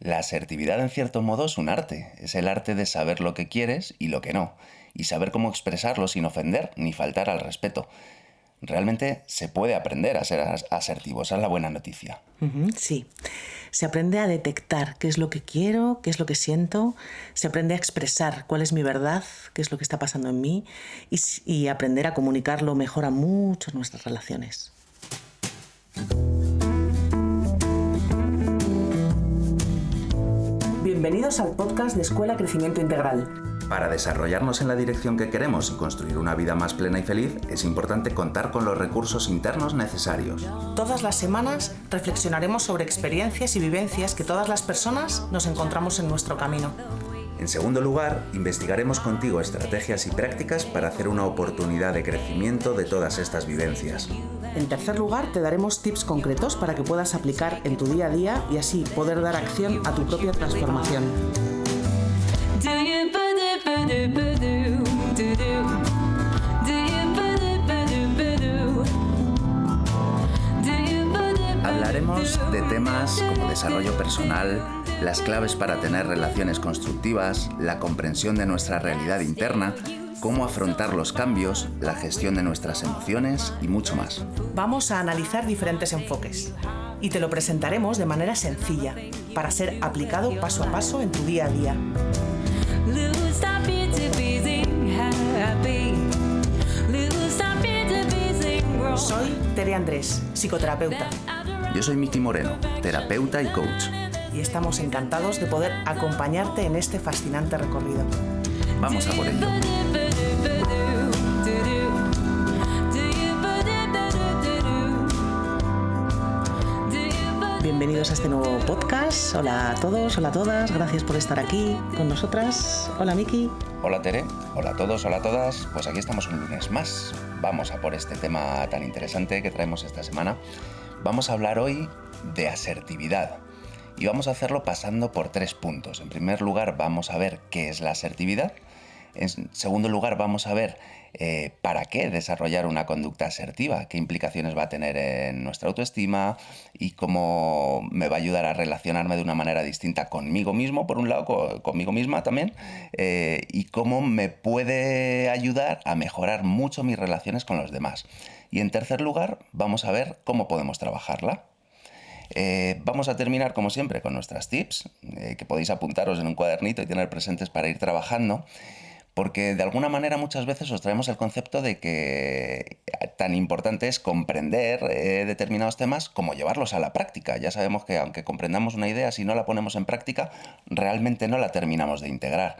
La asertividad, en cierto modo, es un arte. Es el arte de saber lo que quieres y lo que no, y saber cómo expresarlo sin ofender ni faltar al respeto. Realmente se puede aprender a ser asertivo, esa es la buena noticia. Sí, se aprende a detectar qué es lo que quiero, qué es lo que siento, se aprende a expresar cuál es mi verdad, qué es lo que está pasando en mí y aprender a comunicarlo mejora mucho nuestras relaciones. Bienvenidos al podcast de Escuela Crecimiento Integral. Para desarrollarnos en la dirección que queremos y construir una vida más plena y feliz, es importante contar con los recursos internos necesarios. Todas las semanas reflexionaremos sobre experiencias y vivencias que todas las personas nos encontramos en nuestro camino. En segundo lugar, investigaremos contigo estrategias y prácticas para hacer una oportunidad de crecimiento de todas estas vivencias. En tercer lugar, te daremos tips concretos para que puedas aplicar en tu día a día y así poder dar acción a tu propia transformación. Hablaremos de temas como desarrollo personal, las claves para tener relaciones constructivas, la comprensión de nuestra realidad interna, cómo afrontar los cambios, la gestión de nuestras emociones y mucho más. Vamos a analizar diferentes enfoques y te lo presentaremos de manera sencilla para ser aplicado paso a paso en tu día a día. Soy Tere Andrés, psicoterapeuta. Yo soy Miki Moreno, terapeuta y coach. Y estamos encantados de poder acompañarte en este fascinante recorrido. Vamos a por ello. Bienvenidos a este nuevo podcast. Hola a todos, hola a todas. Gracias por estar aquí con nosotras. Hola Miki. Hola Tere, hola a todos, hola a todas. Pues aquí estamos un lunes más. Vamos a por este tema tan interesante que traemos esta semana. Vamos a hablar hoy de asertividad. Y vamos a hacerlo pasando por 3 puntos. En primer lugar, vamos a ver qué es la asertividad. En segundo lugar, vamos a ver para qué desarrollar una conducta asertiva, qué implicaciones va a tener en nuestra autoestima y cómo me va a ayudar a relacionarme de una manera distinta conmigo mismo, por un lado, conmigo misma también, y cómo me puede ayudar a mejorar mucho mis relaciones con los demás. Y en tercer lugar, vamos a ver cómo podemos trabajarla. Vamos a terminar, como siempre, con nuestras tips, que podéis apuntaros en un cuadernito y tener presentes para ir trabajando, porque de alguna manera muchas veces os traemos el concepto de que tan importante es comprender determinados temas como llevarlos a la práctica. Ya sabemos que aunque comprendamos una idea, si no la ponemos en práctica, realmente no la terminamos de integrar.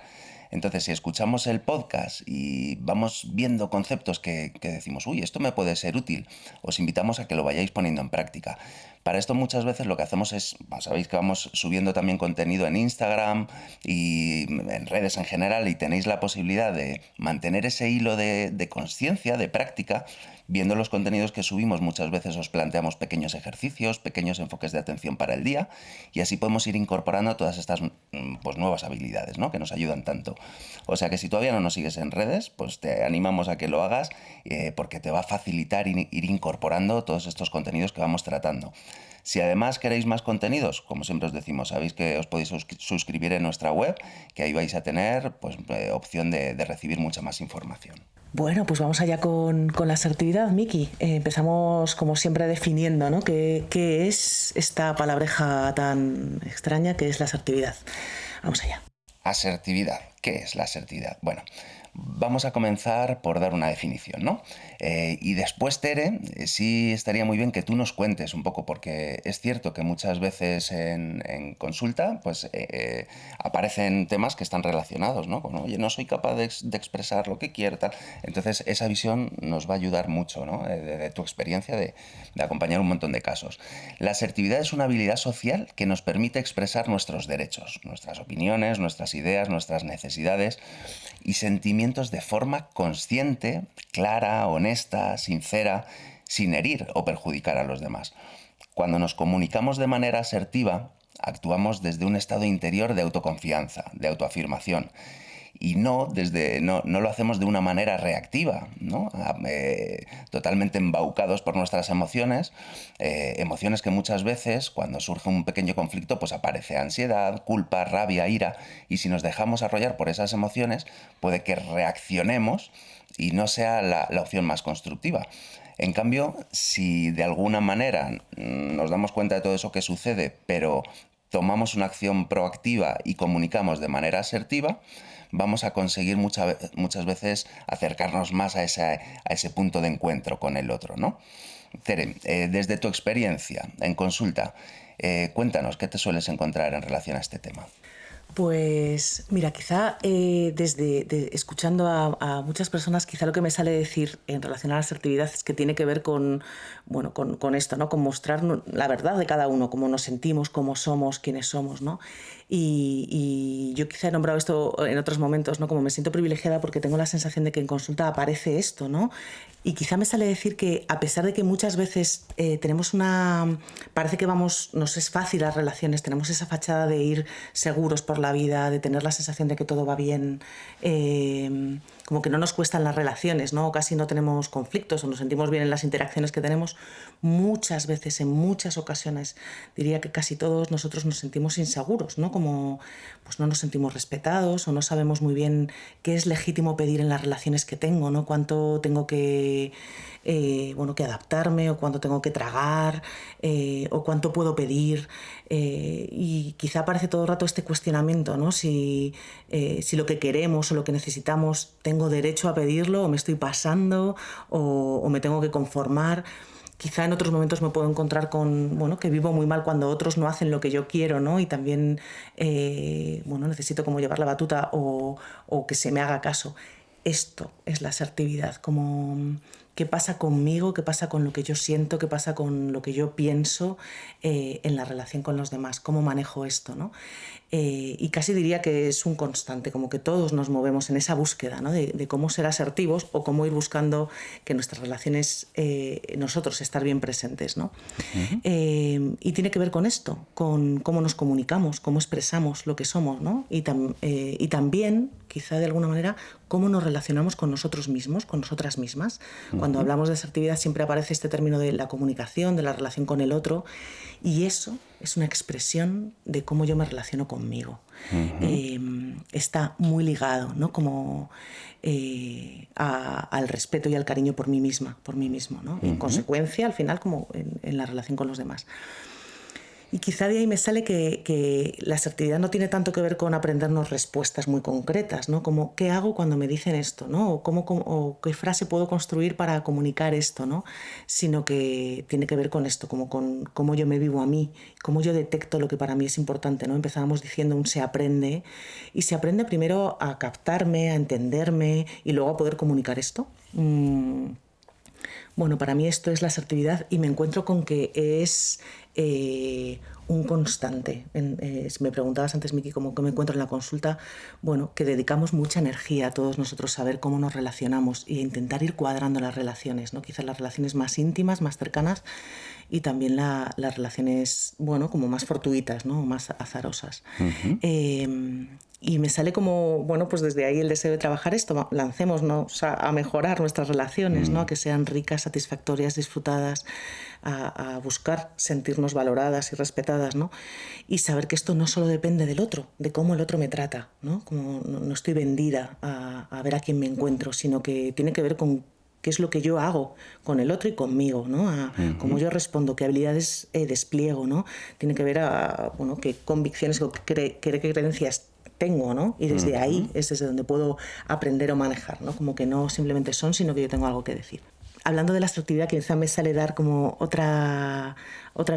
Entonces, si escuchamos el podcast y vamos viendo conceptos que decimos, uy, esto me puede ser útil, os invitamos a que lo vayáis poniendo en práctica. Para esto muchas veces lo que hacemos es, sabéis que vamos subiendo también contenido en Instagram y en redes en general y tenéis la posibilidad de mantener ese hilo de conciencia, de práctica. Viendo los contenidos que subimos muchas veces os planteamos pequeños ejercicios, pequeños enfoques de atención para el día y así podemos ir incorporando todas estas nuevas habilidades, ¿no? Que nos ayudan tanto. O sea que si todavía no nos sigues en redes, pues te animamos a que lo hagas porque te va a facilitar ir incorporando todos estos contenidos que vamos tratando. Si además queréis más contenidos, como siempre os decimos, sabéis que os podéis suscribir en nuestra web, que ahí vais a tener opción de recibir mucha más información. Bueno, pues vamos allá con la asertividad, Miki. Empezamos, como siempre, definiendo, ¿no? ¿Qué es esta palabreja tan extraña que es la asertividad? Vamos allá. Asertividad. ¿Qué es la asertividad? Bueno, vamos a comenzar por dar una definición, ¿no? Y después, Tere, sí estaría muy bien que tú nos cuentes un poco, porque es cierto que muchas veces en consulta pues aparecen temas que están relacionados, ¿no? Con, oye, no soy capaz de expresar lo que quiero, tal. Entonces, esa visión nos va a ayudar mucho, ¿no? De tu experiencia de acompañar un montón de casos. La asertividad es una habilidad social que nos permite expresar nuestros derechos, nuestras opiniones, nuestras ideas, nuestras necesidades y sentimientos de forma consciente, clara, honesta, sincera, sin herir o perjudicar a los demás. Cuando nos comunicamos de manera asertiva, actuamos desde un estado interior de autoconfianza, de autoafirmación, y no lo hacemos de una manera reactiva, ¿no? Totalmente embaucados por nuestras emociones, emociones que muchas veces cuando surge un pequeño conflicto pues aparece ansiedad, culpa, rabia, ira, y si nos dejamos arrollar por esas emociones puede que reaccionemos y no sea la opción más constructiva. En cambio, si de alguna manera nos damos cuenta de todo eso que sucede, pero tomamos una acción proactiva y comunicamos de manera asertiva, vamos a conseguir muchas veces acercarnos más a ese punto de encuentro con el otro, ¿no? Tere, desde tu experiencia en consulta, cuéntanos qué te sueles encontrar en relación a este tema. Pues mira, quizá escuchando a muchas personas, quizá lo que me sale decir en relación a la asertividad es que tiene que ver con, bueno, con esto, ¿no? Con mostrar la verdad de cada uno, cómo nos sentimos, cómo somos, quiénes somos, ¿no? Y yo quizá he nombrado esto en otros momentos, ¿no? Como me siento privilegiada porque tengo la sensación de que en consulta aparece esto, ¿no? Y quizá me sale decir que a pesar de que muchas veces parece que nos es fácil las relaciones, tenemos esa fachada de ir seguros por la vida, de tener la sensación de que todo va bien, como que no nos cuestan las relaciones, ¿no? Casi no tenemos conflictos o nos sentimos bien en las interacciones que tenemos. Muchas veces, en muchas ocasiones, diría que casi todos nosotros nos sentimos inseguros, ¿no? Como pues no nos sentimos respetados o no sabemos muy bien qué es legítimo pedir en las relaciones que tengo, ¿no? Cuánto tengo que adaptarme, o cuánto tengo que tragar, o cuánto puedo pedir, y quizá aparece todo el rato este cuestionamiento, ¿no? Si lo que queremos o lo que necesitamos tengo derecho a pedirlo, o me estoy pasando, o me tengo que conformar. Quizá en otros momentos me puedo encontrar con, que vivo muy mal cuando otros no hacen lo que yo quiero, ¿no? Y también, necesito como llevar la batuta o que se me haga caso. Esto es la asertividad, como qué pasa conmigo, qué pasa con lo que yo siento, qué pasa con lo que yo pienso en la relación con los demás, cómo manejo esto, ¿no? Y casi diría que es un constante, como que todos nos movemos en esa búsqueda, ¿no? de cómo ser asertivos o cómo ir buscando que nuestras relaciones, nosotros estar bien presentes, ¿no? Uh-huh. Y tiene que ver con esto, con cómo nos comunicamos, cómo expresamos lo que somos, ¿no? Y también, quizá de alguna manera, cómo nos relacionamos con nosotros mismos, con nosotras mismas. Uh-huh. Cuando hablamos de asertividad siempre aparece este término de la comunicación, de la relación con el otro, y eso es una expresión de cómo yo me relaciono conmigo. Uh-huh. Está muy ligado, ¿no? Como al respeto y al cariño por mí misma, por mí mismo, ¿no? Uh-huh. En consecuencia, al final, como en la relación con los demás. Y quizá de ahí me sale que la asertividad no tiene tanto que ver con aprendernos respuestas muy concretas, ¿no? Como ¿qué hago cuando me dicen esto?, ¿no? O qué frase puedo construir para comunicar esto, ¿no? Sino que tiene que ver con esto, como con cómo yo me vivo a mí, cómo yo detecto lo que para mí es importante, ¿no? Empezábamos diciendo un se aprende, y se aprende primero a captarme, a entenderme y luego a poder comunicar esto. Bueno, para mí esto es la asertividad, y me encuentro con que es un constante. Me preguntabas antes, Miki, cómo me encuentro en la consulta. Bueno, que dedicamos mucha energía a todos nosotros a ver cómo nos relacionamos y a intentar ir cuadrando las relaciones, ¿no? Quizás las relaciones más íntimas, más cercanas, y también las relaciones, como más fortuitas, ¿no? Más azarosas. Uh-huh. Y me sale como, pues desde ahí el deseo de trabajar esto, lancémonos a mejorar nuestras relaciones, ¿no? A que sean ricas, satisfactorias, disfrutadas, a buscar sentirnos valoradas y respetadas, ¿no? Y saber que esto no solo depende del otro, de cómo el otro me trata, ¿no? Como no estoy vendida a ver a quién me encuentro, sino que tiene que ver con qué es lo que yo hago con el otro y conmigo, ¿no? Uh-huh. Cómo yo respondo, qué habilidades despliego, ¿no? Tiene que ver qué convicciones o qué creencias tengo, ¿no? Y desde uh-huh. ahí es desde donde puedo aprender o manejar, ¿no? Como que no simplemente son, sino que yo tengo algo que decir. Hablando de la asertividad, quizá me sale dar como otra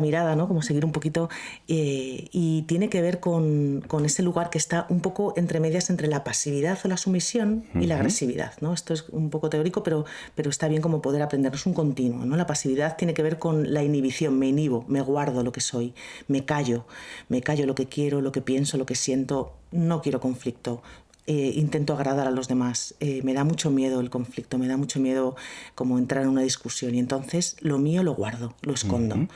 mirada, ¿no? Como seguir un poquito, y tiene que ver con ese lugar que está un poco entre medias entre la pasividad o la sumisión y la agresividad, ¿no? Esto es un poco teórico, pero está bien como poder aprenderlo, es un continuo, ¿no? La pasividad tiene que ver con la inhibición, me inhibo, me guardo lo que soy, me callo lo que quiero, lo que pienso, lo que siento, no quiero conflicto. Intento agradar a los demás, me da mucho miedo el conflicto, me da mucho miedo como entrar en una discusión, y entonces lo mío lo guardo, lo escondo. Uh-huh.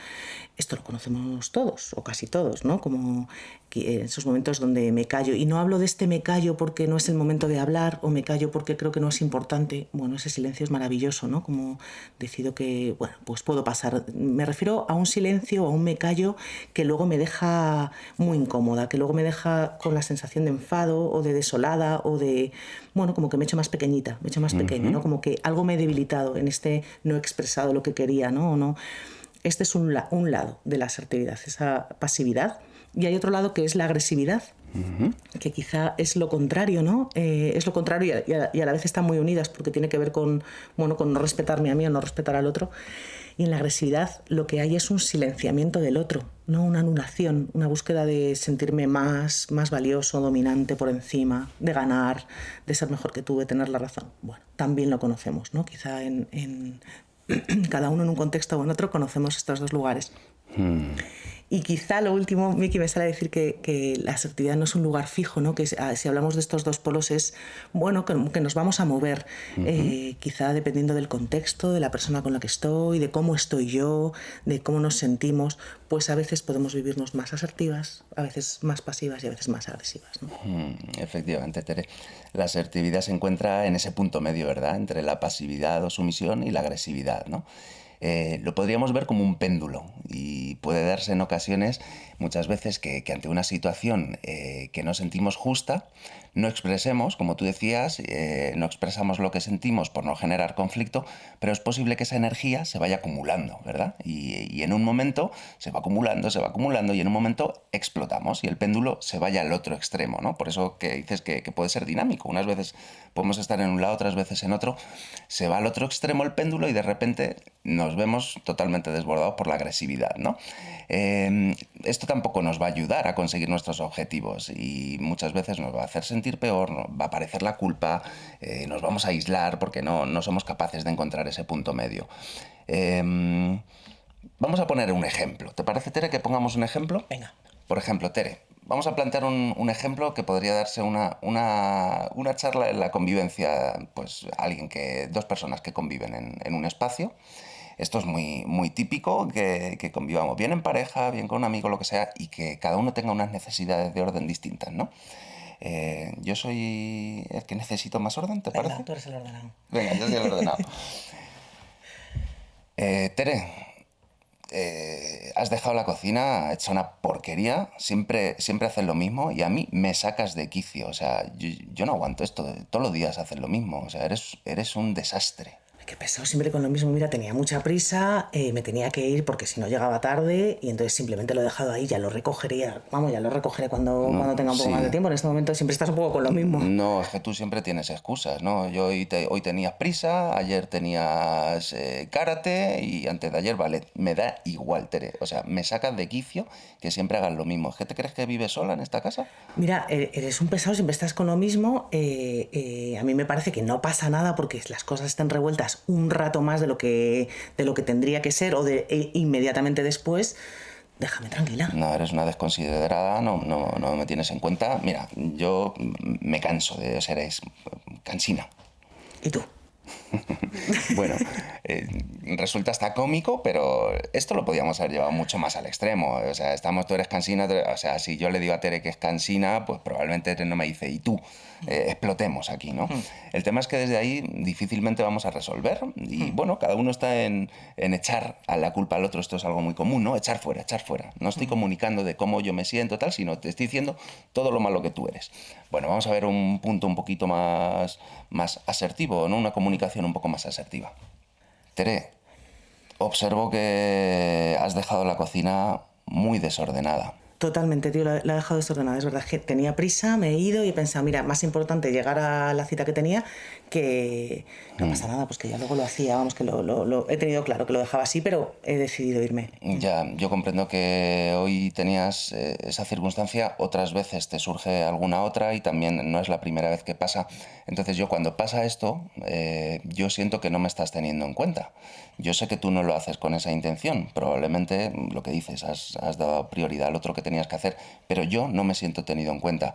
Esto lo conocemos todos o casi todos, ¿no? Como esos momentos donde me callo. Y no hablo de este me callo porque no es el momento de hablar o me callo porque creo que no es importante. Bueno, ese silencio es maravilloso, ¿no? Como decido que, bueno, pues puedo pasar. Me refiero a un silencio o a un me callo que luego me deja muy incómoda, que luego me deja con la sensación de enfado o de desolada o de, bueno, como que me he hecho más pequeñita, me he hecho más pequeña, ¿no? Como que algo me he debilitado en este no he expresado lo que quería, ¿no? O no. Este es un lado de la asertividad, esa pasividad. Y hay otro lado que es la agresividad, que quizá es lo contrario, ¿no? Es lo contrario y a la vez están muy unidas porque tiene que ver con, bueno, con no respetarme a mí o no respetar al otro. Y en la agresividad lo que hay es un silenciamiento del otro, no una anulación, una búsqueda de sentirme más valioso, dominante, por encima, de ganar, de ser mejor que tú, de tener la razón. Bueno, también lo conocemos, ¿no? Quizá en cada uno en un contexto o en otro conocemos estos dos lugares. Y quizá lo último, Miki, me sale a decir que la asertividad no es un lugar fijo, ¿no? Que si hablamos de estos dos polos es, bueno, que nos vamos a mover, quizá dependiendo del contexto, de la persona con la que estoy, de cómo estoy yo, de cómo nos sentimos, pues a veces podemos vivirnos más asertivas, a veces más pasivas y a veces más agresivas, ¿no? Efectivamente, Tere. La asertividad se encuentra en ese punto medio, ¿verdad? Entre la pasividad o sumisión y la agresividad, ¿no? Lo podríamos ver como un péndulo y puede darse en ocasiones muchas veces que ante una situación que no sentimos justa, no expresemos, como tú decías, no expresamos lo que sentimos por no generar conflicto, pero es posible que esa energía se vaya acumulando, ¿verdad? Y en un momento se va acumulando y en un momento explotamos y el péndulo se vaya al otro extremo, ¿no? Por eso que dices que puede ser dinámico. Unas veces podemos estar en un lado, otras veces en otro. Se va al otro extremo el péndulo y de repente nos vemos totalmente desbordados por la agresividad, ¿no? Esto tampoco nos va a ayudar a conseguir nuestros objetivos y muchas veces nos va a hacer sentir peor, va a aparecer la culpa, nos vamos a aislar porque no somos capaces de encontrar ese punto medio. Vamos a poner un ejemplo. ¿Te parece, Tere, que pongamos un ejemplo? Venga. Por ejemplo, Tere, vamos a plantear un ejemplo que podría darse una charla en la convivencia, pues dos personas que conviven en un espacio. Esto es muy típico, que convivamos bien en pareja, bien con un amigo, lo que sea, y que cada uno tenga unas necesidades de orden distintas, ¿no? Yo soy el que necesito más orden, ¿te parece? Venga, tú eres el ordenado. Venga, yo soy el ordenado. Tere, has dejado la cocina hecha una porquería, siempre haces lo mismo y a mí me sacas de quicio, o sea, yo no aguanto esto, todos los días haces lo mismo, o sea, eres un desastre. Qué pesado, siempre con lo mismo. Mira, tenía mucha prisa, me tenía que ir porque si no llegaba tarde y entonces simplemente lo he dejado ahí, ya lo recogeré cuando tenga un poco más de tiempo. En este momento siempre estás un poco con lo mismo. No, es que tú siempre tienes excusas, ¿no? Hoy tenías prisa, ayer tenías karate y antes de ayer, vale, me da igual, Tere. O sea, me sacas de quicio que siempre hagas lo mismo. ¿Es que te crees que vives sola en esta casa? Mira, eres un pesado, siempre estás con lo mismo. A mí me parece que no pasa nada porque las cosas están revueltas un rato más de lo que tendría que ser o inmediatamente después. Déjame tranquila. No, eres una desconsiderada, no me tienes en cuenta. Mira, yo me canso de ser cansina. ¿Y tú? Bueno, resulta hasta cómico, pero esto lo podíamos haber llevado mucho más al extremo. O sea, tú eres cansina, o sea, si yo le digo a Tere que es cansina, pues probablemente Tere no me dice, ¿y tú? Explotemos aquí, ¿no? El tema es que desde ahí difícilmente vamos a resolver y bueno, cada uno está en echar a la culpa al otro. Esto es algo muy común, ¿no? Echar fuera. No estoy comunicando de cómo yo me siento tal, sino te estoy diciendo todo lo malo que tú eres. Bueno, vamos a ver un punto un poquito más asertivo, ¿no? Una comunicación un poco más asertiva. Tere, observo que has dejado la cocina muy desordenada. Totalmente, tío, la he dejado desordenada. Es verdad que tenía prisa, me he ido y he pensado, mira, más importante llegar a la cita que tenía que no pasa nada, pues que ya luego lo hacía, vamos, que he tenido claro que lo dejaba así, pero he decidido irme. Ya, yo comprendo que hoy tenías esa circunstancia, otras veces te surge alguna otra y también no es la primera vez que pasa. Entonces yo cuando pasa esto, yo siento que no me estás teniendo en cuenta. Yo sé que tú no lo haces con esa intención, probablemente lo que dices, has dado prioridad al otro que tenías que hacer, pero yo no me siento tenido en cuenta.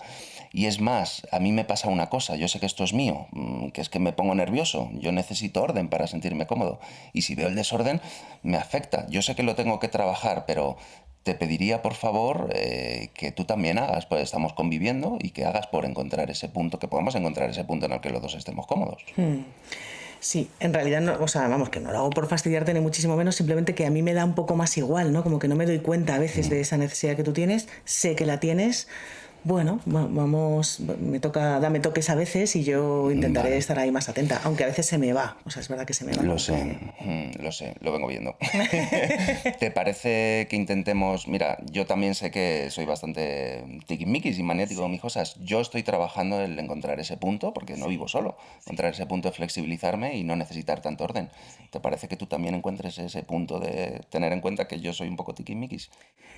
Y es más, a mí me pasa una cosa, yo sé que esto es mío, que es que me pongo nervioso, yo necesito orden para sentirme cómodo y si veo el desorden me afecta. Yo sé que lo tengo que trabajar, pero te pediría, por favor, que tú también hagas, pues estamos conviviendo, y que hagas por encontrar ese punto, que podamos encontrar ese punto en el que los dos estemos cómodos. Sí, en realidad, no, o sea, vamos, que no lo hago por fastidiarte ni muchísimo menos, simplemente que a mí me da un poco más igual, ¿no? Como que no me doy cuenta a veces de esa necesidad que tú tienes, sé que la tienes. Bueno, vamos, dame toques a veces y yo intentaré estar ahí más atenta, aunque a veces se me va, o sea, es verdad que se me va. Lo sé, lo vengo viendo. ¿Te parece que intentemos? Mira, yo también sé que soy bastante tiquismiquis y maniático con mis cosas. Yo estoy trabajando en encontrar ese punto, porque no vivo solo, encontrar ese punto de flexibilizarme y no necesitar tanto orden. ¿Te parece que tú también encuentres ese punto de tener en cuenta que yo soy un poco tiquismiquis?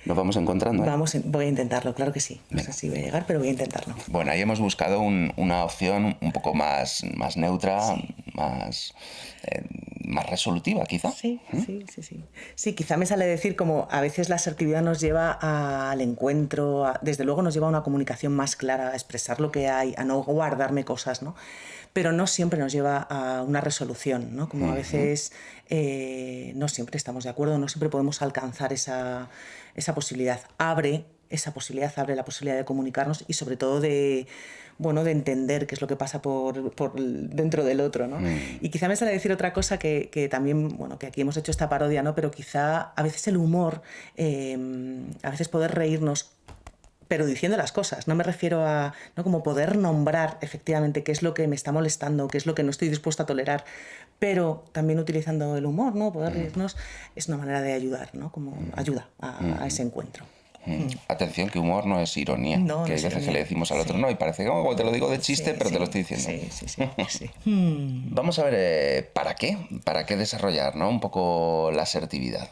Nos vamos encontrando, ¿eh? Voy a intentarlo, claro que sí. No sé si voy a llegar, pero voy a intentarlo. Bueno, ahí hemos buscado una opción un poco más neutra, más resolutiva, quizá. Sí. Sí, quizá me sale decir como a veces la asertividad nos lleva al encuentro, desde luego nos lleva a una comunicación más clara, a expresar lo que hay, a no guardarme cosas, ¿no? Pero no siempre nos lleva a una resolución, ¿no? Como a veces no siempre estamos de acuerdo, no siempre podemos alcanzar esa posibilidad. Esa posibilidad abre la posibilidad de comunicarnos y sobre todo de entender qué es lo que pasa por dentro del otro, ¿no? Y quizá me sale decir otra cosa que también, que aquí hemos hecho esta parodia, ¿no? Pero quizá a veces el humor, a veces poder reírnos, pero diciendo las cosas. No me refiero a, ¿no?, como poder nombrar efectivamente qué es lo que me está molestando, qué es lo que no estoy dispuesta a tolerar, pero también utilizando el humor, ¿no? Poder reírnos es una manera de ayudar, ¿no? Como ayuda a ese encuentro. Atención, que humor no es ironía. No, que no hay es veces ironía. que le decimos al otro, no, y parece que te lo digo de chiste, pero te lo estoy diciendo. Sí. Vamos a ver, ¿para qué? ¿Para qué desarrollar, ¿no?, un poco la asertividad?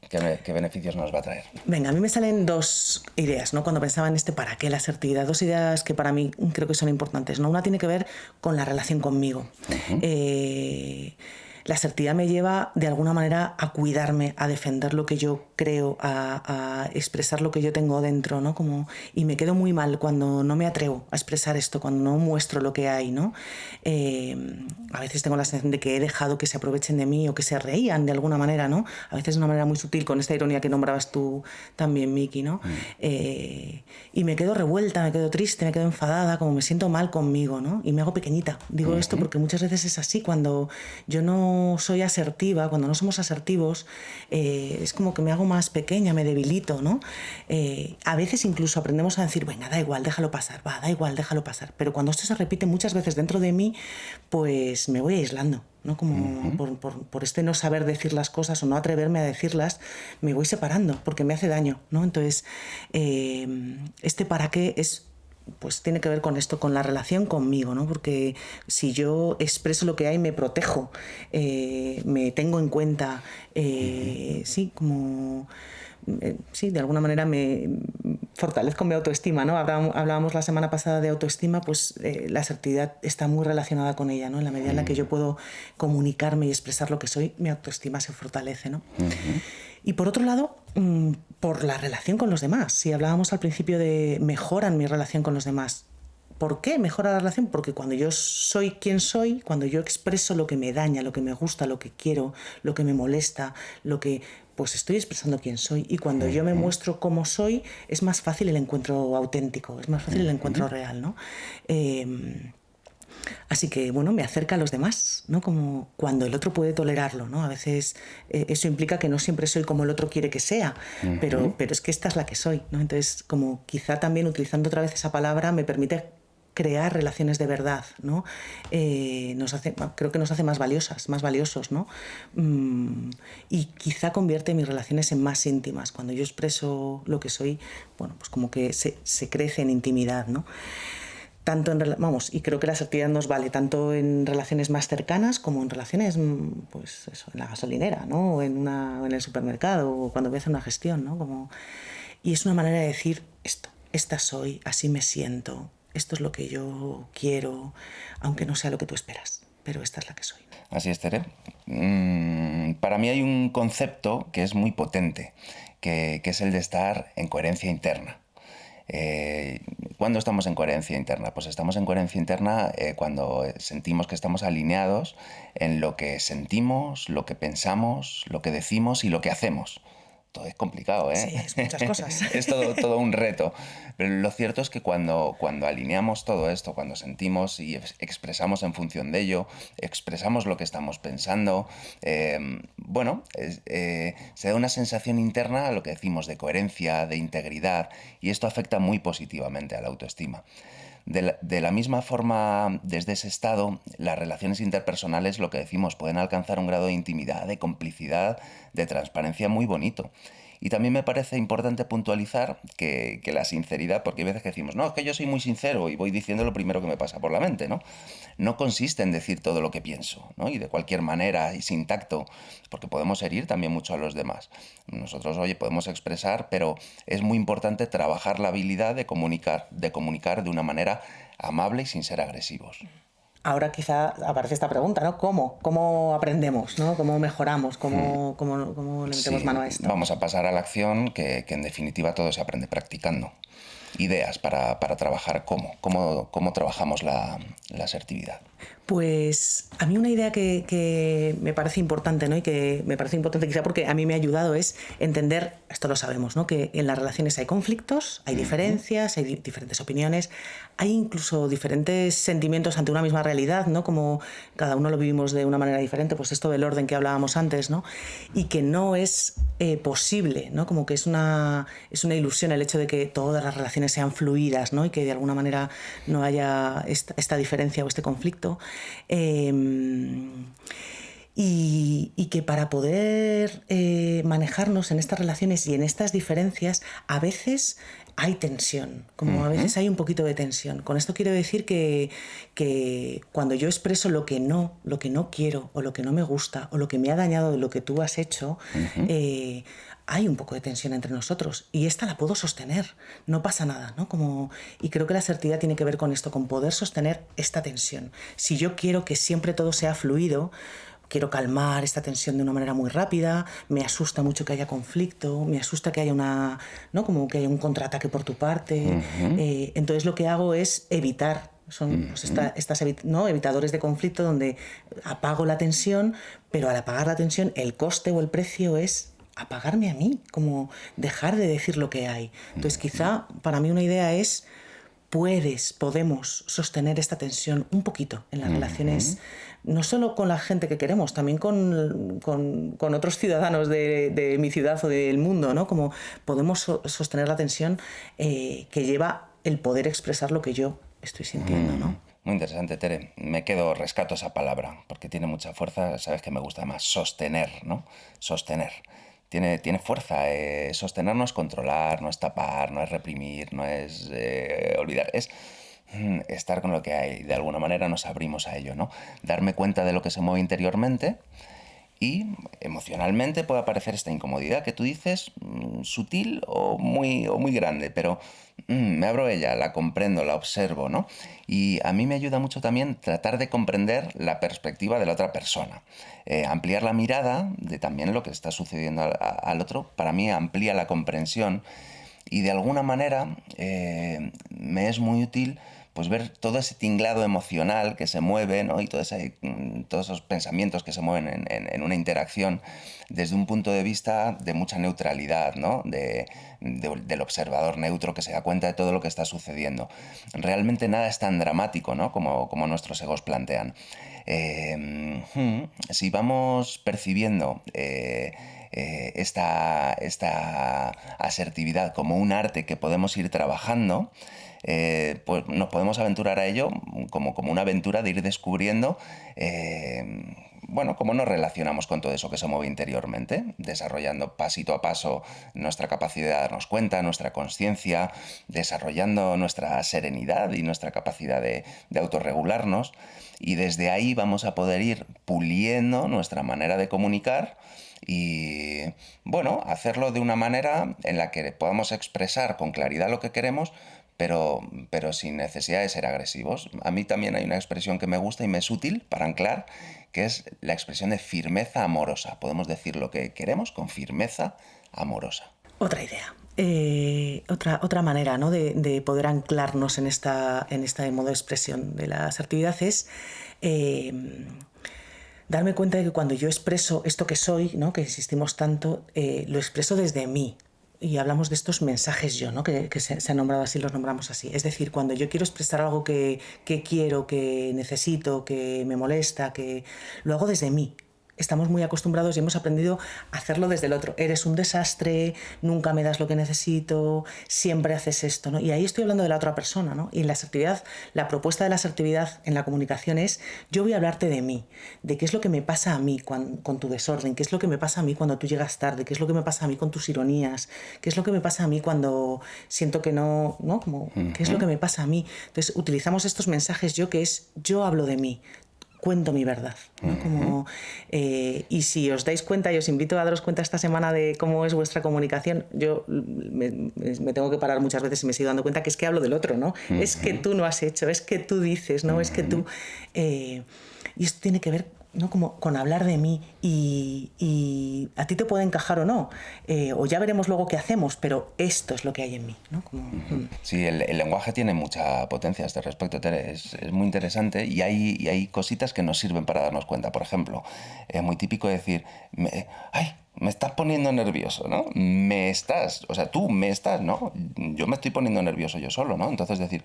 ¿Qué beneficios nos va a traer? Venga, a mí me salen dos ideas, ¿no? Cuando pensaba en para qué la asertividad, dos ideas que para mí creo que son importantes, ¿no? Una tiene que ver con la relación conmigo. La asertividad me lleva de alguna manera a cuidarme, a defender lo que yo creo, a expresar lo que yo tengo dentro, ¿no? Y me quedo muy mal cuando no me atrevo a expresar esto, cuando no muestro lo que hay, ¿no? A veces tengo la sensación de que he dejado que se aprovechen de mí o que se reían de alguna manera, ¿no? A veces de una manera muy sutil, con esta ironía que nombrabas tú también, Miki, ¿no? Y me quedo revuelta, me quedo triste, me quedo enfadada, como me siento mal conmigo, ¿no? Y me hago pequeñita. Digo esto porque muchas veces es así, cuando yo no soy asertiva, cuando no somos asertivos, es como que me hago más pequeña, me debilito, ¿no? A veces incluso aprendemos a decir, venga, da igual, déjalo pasar, da igual, déjalo pasar. Pero cuando esto se repite muchas veces dentro de mí, pues me voy aislando, ¿no? Como por este no saber decir las cosas o no atreverme a decirlas, me voy separando porque me hace daño, ¿no? Entonces, ¿para qué? Pues tiene que ver con esto, con la relación conmigo, ¿no? Porque si yo expreso lo que hay, me protejo, me tengo en cuenta, de alguna manera me fortalezco mi autoestima, ¿no? Hablábamos la semana pasada de autoestima, pues la asertividad está muy relacionada con ella, ¿no? En la medida en la que yo puedo comunicarme y expresar lo que soy, mi autoestima se fortalece, ¿no? Y por otro lado, por la relación con los demás. Si hablábamos al principio de mejoran mi relación con los demás. ¿Por qué mejora la relación? Porque cuando yo soy quien soy, cuando yo expreso lo que me daña, lo que me gusta, lo que quiero, lo que me molesta, pues estoy expresando quién soy. Y cuando yo me muestro como soy, es más fácil el encuentro auténtico, es más fácil el encuentro real, ¿no? Así que, me acerca a los demás, ¿no? Como cuando el otro puede tolerarlo, ¿no? A veces eso implica que no siempre soy como el otro quiere que sea, pero es que esta es la que soy, ¿no? Entonces, como quizá también utilizando otra vez esa palabra me permite crear relaciones de verdad, ¿no? Creo que nos hace más valiosas, más valiosos, ¿no? Y quizá convierte mis relaciones en más íntimas. Cuando yo expreso lo que soy, pues como que se crece en intimidad, ¿no? Y creo que la asertividad nos vale tanto en relaciones más cercanas como en relaciones, pues eso, en la gasolinera, ¿no? O en el supermercado, o cuando voy a hacer una gestión, ¿no? Y es una manera de decir esto, esta soy, así me siento, esto es lo que yo quiero, aunque no sea lo que tú esperas, pero esta es la que soy. Así es, Tere. Para mí hay un concepto que es muy potente, que es el de estar en coherencia interna. ¿Cuándo estamos en coherencia interna? Pues estamos en coherencia interna cuando sentimos que estamos alineados en lo que sentimos, lo que pensamos, lo que decimos y lo que hacemos. todo es complicado, ¿eh? Sí, es muchas cosas. Es todo un reto. Pero lo cierto es que cuando alineamos todo esto, cuando sentimos y expresamos en función de ello, expresamos lo que estamos pensando, se da una sensación interna a lo que decimos de coherencia, de integridad, y esto afecta muy positivamente a la autoestima. De la misma forma, desde ese estado, las relaciones interpersonales, lo que decimos, pueden alcanzar un grado de intimidad, de complicidad, de transparencia muy bonito. Y también me parece importante puntualizar que la sinceridad, porque hay veces que decimos, no, es que yo soy muy sincero y voy diciendo lo primero que me pasa por la mente, ¿no? No consiste en decir todo lo que pienso, ¿no? Y de cualquier manera y sin tacto, porque podemos herir también mucho a los demás. Nosotros, oye, podemos expresar, pero es muy importante trabajar la habilidad de comunicar de una manera amable y sin ser agresivos. Ahora quizá aparece esta pregunta, ¿no? ¿Cómo? ¿Cómo aprendemos? ¿No? ¿Cómo mejoramos? ¿Cómo le metemos Sí, mano a esto? vamos a pasar a la acción, que en definitiva todo se aprende practicando. Ideas para trabajar cómo trabajamos la asertividad. Pues a mí una idea que me parece importante, ¿no? Y que me parece importante quizá porque a mí me ha ayudado es entender, esto lo sabemos, ¿no? Que en las relaciones hay conflictos, hay diferencias, hay diferentes opiniones, hay incluso diferentes sentimientos ante una misma realidad, ¿no? Como cada uno lo vivimos de una manera diferente, pues esto del orden que hablábamos antes, ¿no? Y que no es posible, ¿no? Como que es una ilusión el hecho de que todas las relaciones sean fluidas, ¿no? Y que de alguna manera no haya esta diferencia o este conflicto. Y que para poder manejarnos en estas relaciones y en estas diferencias, a veces hay tensión, como a veces hay un poquito de tensión. Con esto quiero decir que cuando yo expreso lo que no quiero, o lo que no me gusta, o lo que me ha dañado de lo que tú has hecho, hay un poco de tensión entre nosotros y esta la puedo sostener, no pasa nada, ¿no? Y creo que la asertividad tiene que ver con esto, con poder sostener esta tensión. Si yo quiero que siempre todo sea fluido, quiero calmar esta tensión de una manera muy rápida, me asusta mucho que haya conflicto, me asusta que haya como que haya un contraataque por tu parte, entonces lo que hago es evitar. Son pues evitadores de conflicto donde apago la tensión, pero al apagar la tensión el coste o el precio es apagarme a mí, como dejar de decir lo que hay. Entonces quizá para mí una idea es podemos sostener esta tensión un poquito en las relaciones, no solo con la gente que queremos, también con otros ciudadanos de mi ciudad o del mundo, ¿no? Como podemos sostener la tensión que lleva el poder expresar lo que yo estoy sintiendo, ¿no? Muy interesante, Tere. Rescato esa palabra, porque tiene mucha fuerza. Sabes que me gusta más sostener, ¿no? Sostener. Tiene fuerza. Sostener no es controlar, no es tapar, no es reprimir, no es olvidar. Es estar con lo que hay. De alguna manera nos abrimos a ello, ¿no? Darme cuenta de lo que se mueve interiormente. Y emocionalmente puede aparecer esta incomodidad que tú dices, sutil o muy grande, pero me abro a ella, la comprendo, la observo, ¿no? Y a mí me ayuda mucho también tratar de comprender la perspectiva de la otra persona. Ampliar la mirada de también lo que está sucediendo al otro, para mí amplía la comprensión y de alguna manera me es muy útil pues ver todo ese tinglado emocional que se mueve, ¿no? Y todos esos pensamientos que se mueven en una interacción desde un punto de vista de mucha neutralidad, ¿no? Del observador neutro que se da cuenta de todo lo que está sucediendo. Realmente nada es tan dramático, ¿no? como nuestros egos plantean. Si vamos percibiendo esta asertividad como un arte que podemos ir trabajando, pues nos podemos aventurar a ello como una aventura de ir descubriendo cómo nos relacionamos con todo eso que se mueve interiormente, desarrollando pasito a paso nuestra capacidad de darnos cuenta, nuestra conciencia, desarrollando nuestra serenidad y nuestra capacidad de autorregularnos, y desde ahí vamos a poder ir puliendo nuestra manera de comunicar y hacerlo de una manera en la que podamos expresar con claridad lo que queremos, pero sin necesidad de ser agresivos. A mí también hay una expresión que me gusta y me es útil para anclar, que es la expresión de firmeza amorosa. Podemos decir lo que queremos con firmeza amorosa. Otra idea. Otra manera, ¿no? de poder anclarnos en este modo de expresión de la asertividad es darme cuenta de que cuando yo expreso esto que soy, ¿no? Que insistimos tanto, lo expreso desde mí. Y hablamos de estos mensajes yo, ¿no? Que se han nombrado así, los nombramos así. Es decir, cuando yo quiero expresar algo que quiero, que necesito, que me molesta, que lo hago desde mí. Estamos muy acostumbrados y hemos aprendido a hacerlo desde el otro. Eres un desastre, nunca me das lo que necesito, siempre haces esto, ¿no? Y ahí estoy hablando de la otra persona, ¿no? Y en la asertividad, la propuesta de la asertividad en la comunicación es: yo voy a hablarte de mí, de qué es lo que me pasa a mí con tu desorden, qué es lo que me pasa a mí cuando tú llegas tarde, qué es lo que me pasa a mí con tus ironías, qué es lo que me pasa a mí cuando siento que no, ¿no? Como, qué es lo que me pasa a mí. Entonces utilizamos estos mensajes yo, que es: yo hablo de mí, cuento mi verdad, ¿no? Como, y si os dais cuenta, y os invito a daros cuenta esta semana de cómo es vuestra comunicación, yo me tengo que parar muchas veces y me sigo dando cuenta que es que hablo del otro, ¿no? Es que tú no has hecho, es que tú dices, ¿no? Es que tú... y esto tiene que ver, ¿no? Como con hablar de mí, y a ti te puede encajar o no, o ya veremos luego qué hacemos, pero esto es lo que hay en mí, ¿no? Como, Sí, el lenguaje tiene mucha potencia a este respecto, Tere. Es muy interesante, y hay cositas que nos sirven para darnos cuenta. Por ejemplo, es muy típico decir, ¡ay! Me estás poniendo nervioso, ¿no? O sea, tú me estás, ¿no? Yo me estoy poniendo nervioso yo solo, ¿no? Entonces decir,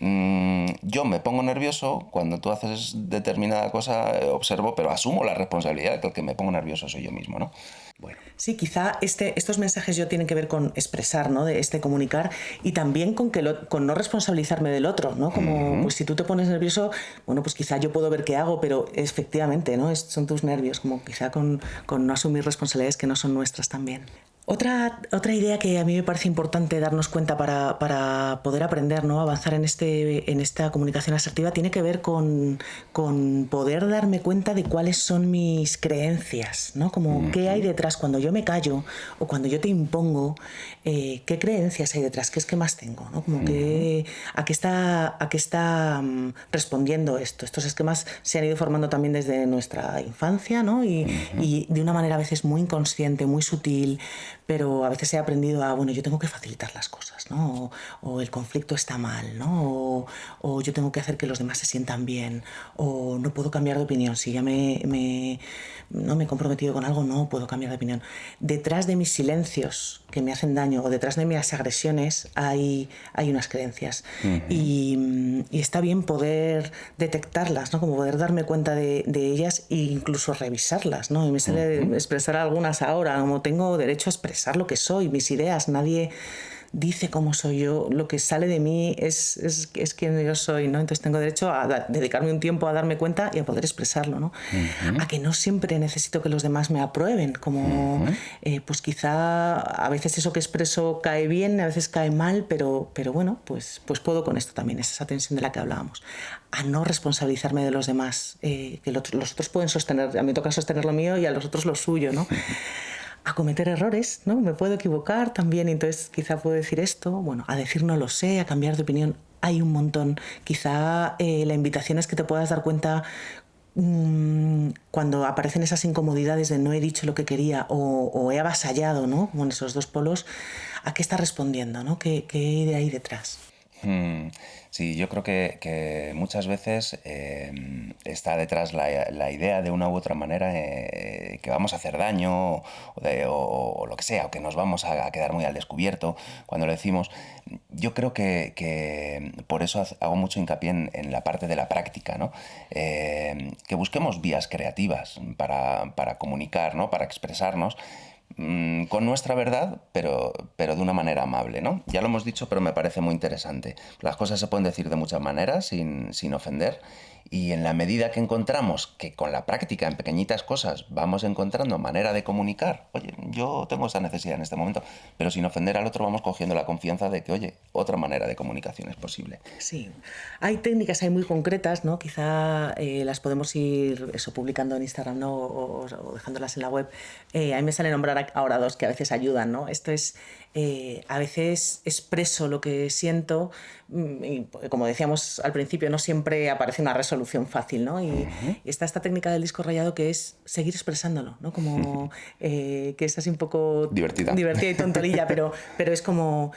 yo me pongo nervioso cuando tú haces determinada cosa, observo, pero asumo la responsabilidad de que el que me pongo nervioso soy yo mismo, ¿no? Bueno. Sí, quizá estos mensajes yo tienen que ver con expresar, ¿no? De comunicar, y también con no responsabilizarme del otro, ¿no? Como, pues si tú te pones nervioso, bueno, pues quizá yo puedo ver qué hago, pero efectivamente, ¿no? Son tus nervios, como quizá con no asumir responsabilidades que no son nuestras también. Otra idea que a mí me parece importante darnos cuenta para poder aprender, ¿no? Avanzar en esta comunicación asertiva, tiene que ver con poder darme cuenta de cuáles son mis creencias, ¿no? Como qué hay detrás cuando yo me callo o cuando yo te impongo, qué creencias hay detrás, qué esquemas tengo, ¿no? Como a qué está respondiendo esto. Estos esquemas se han ido formando también desde nuestra infancia, ¿no? Y de una manera a veces muy inconsciente, muy sutil, pero a veces he aprendido a, bueno, yo tengo que facilitar las cosas, ¿no? O el conflicto está mal, ¿no? O yo tengo que hacer que los demás se sientan bien, o no puedo cambiar de opinión. Si ya no me he comprometido con algo, no puedo cambiar de opinión. Detrás de mis silencios que me hacen daño, o detrás de mis agresiones, hay unas creencias. Y está bien poder detectarlas, ¿no? Como poder darme cuenta de ellas e incluso revisarlas, ¿no? Y me sale expresar algunas ahora, como tengo derecho a expresar lo que soy, mis ideas. Nadie dice cómo soy yo, lo que sale de mí es quien yo soy, ¿no? Entonces tengo derecho a dedicarme un tiempo a darme cuenta y a poder expresarlo, ¿no? A que no siempre necesito que los demás me aprueben, como pues quizá a veces eso que expreso cae bien, a veces cae mal, pero bueno, pues puedo con esto también, es esa tensión de la que hablábamos. A no responsabilizarme de los demás, que los otros pueden sostener, a mí me toca sostener lo mío y a los otros lo suyo, ¿no? A cometer errores, ¿no? Me puedo equivocar también, entonces quizá puedo decir esto, bueno, a decir no lo sé, a cambiar de opinión. Hay un montón. Quizá la invitación es que te puedas dar cuenta cuando aparecen esas incomodidades de no he dicho lo que quería o he avasallado, ¿no? Como en esos dos polos, ¿a qué está respondiendo, ¿no? ¿Qué hay ahí detrás? Sí, yo creo que muchas veces está detrás la idea de una u otra manera que vamos a hacer daño o lo que sea, o que nos vamos a quedar muy al descubierto cuando lo decimos. Yo creo que por eso hago mucho hincapié en la parte de la práctica, ¿no? Que busquemos vías creativas para comunicar, ¿no? Para expresarnos con nuestra verdad, pero de una manera amable, ¿no? Ya lo hemos dicho, pero me parece muy interesante. Las cosas se pueden decir de muchas maneras sin ofender, y en la medida que encontramos que con la práctica, en pequeñitas cosas, vamos encontrando manera de comunicar, oye, yo tengo esa necesidad en este momento, pero sin ofender al otro, vamos cogiendo la confianza de que, oye, otra manera de comunicación es posible. Sí, hay técnicas ahí muy concretas, ¿no? Quizá las podemos ir publicando en Instagram, ¿no? O dejándolas en la web. A mí me sale nombrar ahora dos que a veces ayudan, ¿no? Esto es, a veces expreso lo que siento, y, como decíamos al principio, no siempre aparece una resolución fácil, ¿no? Y está esta técnica del disco rayado, que es seguir expresándolo, ¿no? Como que es así un poco Divertida y tontolilla, pero es como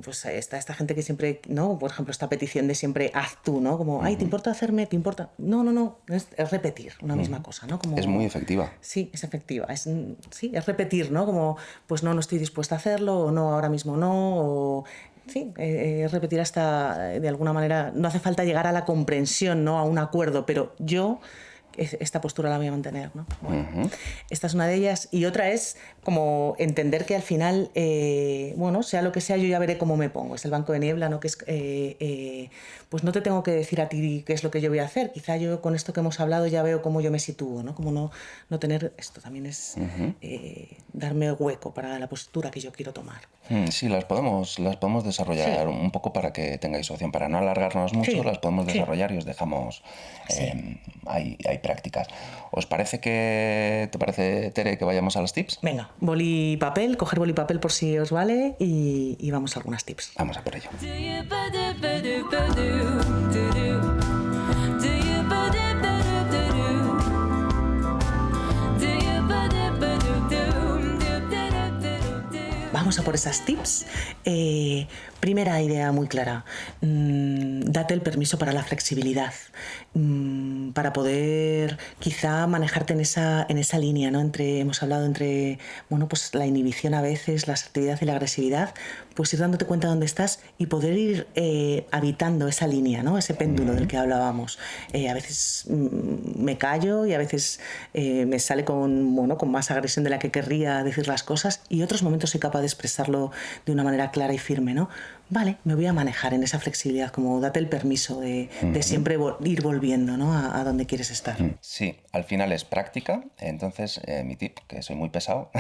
pues está esta gente que siempre, ¿no? Por ejemplo, esta petición de siempre haz tú, ¿no? Como, ay, ¿te importa hacerme? ¿Te importa? No, es repetir una misma cosa, ¿no? Como, Es muy efectiva. sí, es efectiva. Sí, es repetir, ¿no? Como, pues no estoy dispuesta a hacerlo, o no, ahora mismo no, o... Sí, es repetir hasta, de alguna manera, no hace falta llegar a la comprensión, ¿no? A un acuerdo, pero yo esta postura la voy a mantener, ¿no? Bueno, esta es una de ellas. Y otra es como entender que al final, bueno, sea lo que sea, yo ya veré cómo me pongo. Es el banco de niebla, ¿no? Que es, pues no te tengo que decir a ti qué es lo que yo voy a hacer. Quizá yo con esto que hemos hablado ya veo cómo yo me sitúo, ¿no? Como no tener... Esto también es darme hueco para la postura que yo quiero tomar. Sí, las podemos desarrollar un poco para que tengáis opción. Para no alargarnos mucho, las podemos desarrollar y os dejamos... hay prácticas. ¿Te parece, Tere, que vayamos a los tips? Venga, boli y papel, coger boli y papel por si os vale y vamos a algunas tips. Vamos a por ello. Vamos a por esas tips. Primera idea muy clara. Date el permiso para la flexibilidad. Para poder quizá manejarte en esa línea, ¿no? Hemos hablado entre, bueno, pues la inhibición a veces, la asertividad y la agresividad, pues ir dándote cuenta de dónde estás y poder ir habitando esa línea, ¿no? Ese péndulo del que hablábamos. A veces me callo y a veces me sale con más agresión de la que querría decir las cosas, y otros momentos soy capaz de expresarlo de una manera clara y firme, ¿no? Vale, me voy a manejar en esa flexibilidad, como date el permiso de siempre ir volviendo, ¿no? a donde quieres estar. Sí, al final es práctica. Entonces mi tip, que soy muy pesado,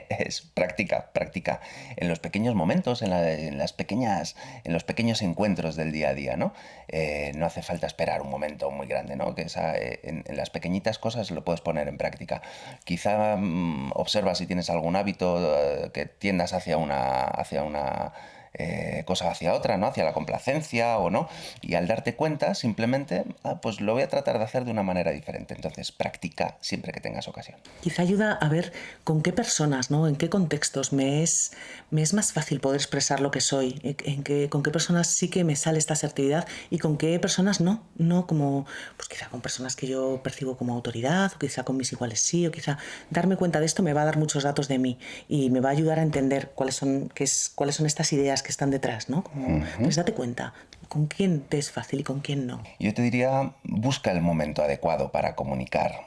es práctica en los pequeños momentos, en los pequeños encuentros del día a día, ¿no? No hace falta esperar un momento muy grande, ¿no? Que en las pequeñitas cosas lo puedes poner en práctica. Quizá observa si tienes algún hábito que tiendas hacia una cosa hacia otra, ¿no? Hacia la complacencia o no, y al darte cuenta simplemente pues lo voy a tratar de hacer de una manera diferente. Entonces practica siempre que tengas ocasión. Quizá ayuda a ver con qué personas, ¿no? En qué contextos me es más fácil poder expresar lo que soy, con qué personas sí que me sale esta asertividad y con qué personas no, como pues quizá con personas que yo percibo como autoridad, o quizá con mis iguales sí, o quizá darme cuenta de esto me va a dar muchos datos de mí y me va a ayudar a entender cuáles son estas ideas que están detrás, ¿no? Pues date cuenta con quién te es fácil y con quién no. Yo te diría, busca el momento adecuado para comunicar.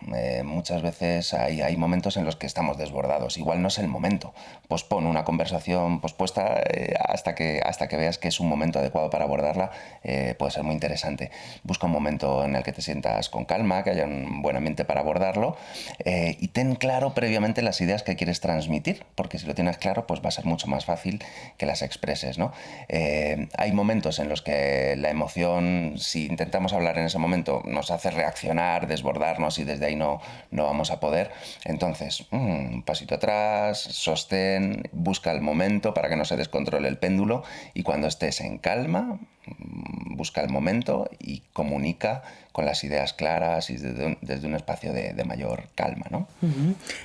Muchas veces hay momentos en los que estamos desbordados. Igual no es el momento. Pospon una conversación pospuesta hasta que veas que es un momento adecuado para abordarla. Puede ser muy interesante. Busca un momento en el que te sientas con calma, que haya un buen ambiente para abordarlo, y ten claro previamente las ideas que quieres transmitir, porque si lo tienes claro, pues va a ser mucho más fácil que las expreses, ¿no? Hay momentos en los que la emoción, si intentamos hablar en ese momento, nos hace reaccionar, desbordarnos, y desde ahí no vamos a poder. Entonces, un pasito atrás, sostén, busca el momento para que no se descontrole el péndulo, y cuando estés en calma, busca el momento y comunica con las ideas claras y desde un espacio de mayor calma, ¿no?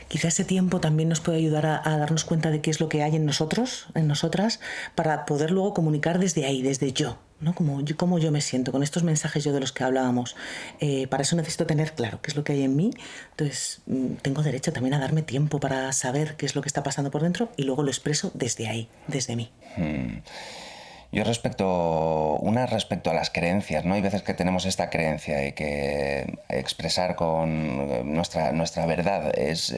Quizá ese tiempo también nos puede ayudar a darnos cuenta de qué es lo que hay en nosotros, en nosotras, para poder luego comunicar desde ahí, desde yo, ¿no? Cómo yo me siento, con estos mensajes yo de los que hablábamos. Para eso necesito tener claro qué es lo que hay en mí. Entonces tengo derecho también a darme tiempo para saber qué es lo que está pasando por dentro y luego lo expreso desde ahí, desde mí. Yo respecto a las creencias, ¿no? Hay veces que tenemos esta creencia de que expresar con nuestra verdad es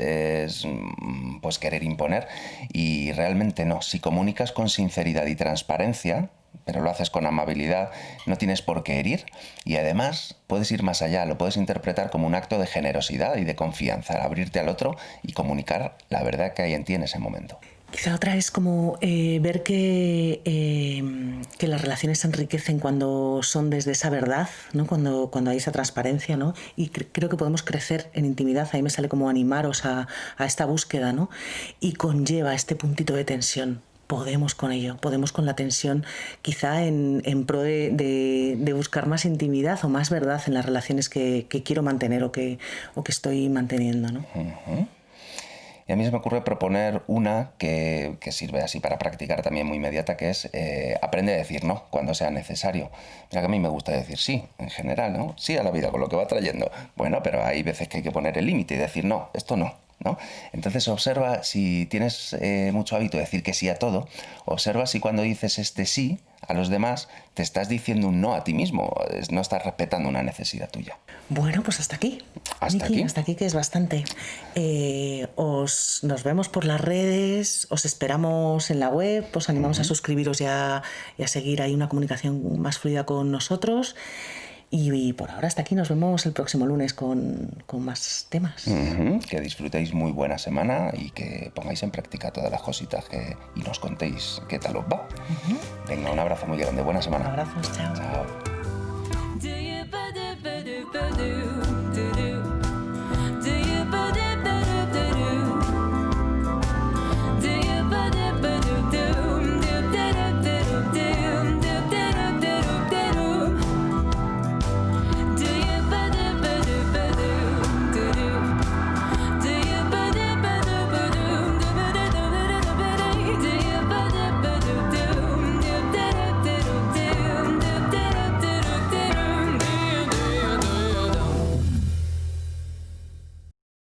pues querer imponer, y realmente no. Si comunicas con sinceridad y transparencia, pero lo haces con amabilidad, no tienes por qué herir, y además puedes ir más allá, lo puedes interpretar como un acto de generosidad y de confianza, abrirte al otro y comunicar la verdad que hay en ti en ese momento. Quizá otra es como ver que las relaciones se enriquecen cuando son desde esa verdad, ¿no? Cuando hay esa transparencia, ¿no? Y creo que podemos crecer en intimidad. Ahí me sale como animaros a esta búsqueda, ¿no? Y conlleva este puntito de tensión. Podemos con ello, podemos con la tensión, quizá en pro de buscar más intimidad o más verdad en las relaciones que quiero mantener o que estoy manteniendo, ¿no? Y a mí se me ocurre proponer una que sirve así para practicar también muy inmediata, que es aprende a decir no cuando sea necesario. Mira que a mí me gusta decir sí, en general, ¿no? Sí a la vida con lo que va trayendo. Bueno, pero hay veces que hay que poner el límite y decir no, esto no, ¿no? Entonces observa si tienes mucho hábito de decir que sí a todo, observa si cuando dices este sí a los demás te estás diciendo un no a ti mismo, no estás respetando una necesidad tuya. Bueno, pues hasta aquí. ¿Hasta Miki, aquí? hasta aquí, que es bastante. Nos vemos por las redes, os esperamos en la web, os animamos a suscribiros y a seguir ahí una comunicación más fluida con nosotros. Y por ahora hasta aquí, nos vemos el próximo lunes con más temas. Que disfrutéis muy buena semana y que pongáis en práctica todas las cositas y nos contéis qué tal os va. Venga, un abrazo muy grande, buena semana. Abrazos, chao. Chao.